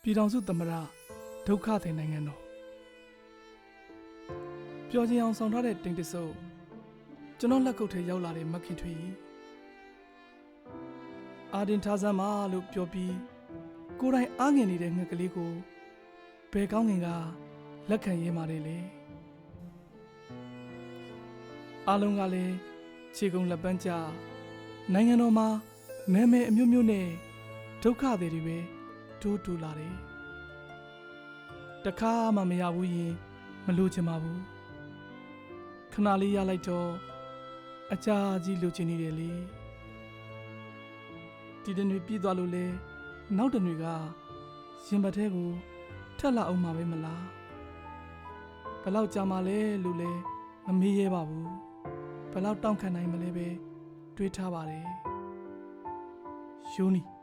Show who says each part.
Speaker 1: ပြည်ထောင်စုသမ္မတဒုက္ခသည်နိုင်ငံတော်ပျော်ခြင်းအောင်ဆောင်ထားတဲ့တင်တဆုပ်ကျွန်တော်လက်ကုပ်ထဲရောက်လာတဲ့မခင်ထွေအာဒင်ထားစမ်းပါလို့ပြောပြီးကိုယ်တိုင်အားငင်နေတဲ့ငှက်ကလေးကိုဘယ်ကောင်းငင်ကလက်ခံရေးပါတယ်လေအားလုံးကလည်းခြေကုံလက်ပန်းကျနိုင်ငံတော်မှာမဲမဲအမျိုးမျိုးနဲ့ဒုက္ခတွေတွေပဲတိုးတူလာတယ်တခါမှမရဘူးရင်မလို့ချင်ပါဘူးခဏလေးရလိုက်တော့အကြာကြီးလိုချင်နေတယ်လေဒီတနေ့ပြီးသွားလို့လေနောက်တနေ့ကရင်ဘတ်ထဲကိုထက်လာအောင်မှာပဲမလားဘယ်လောက်ကြာမှလဲလို့လဲမမေးရဲပါဘူးဘယ်လောက်တောင့်ခံနိုင်မလဲပဲတွေးထားပါတယ်ယိုနီ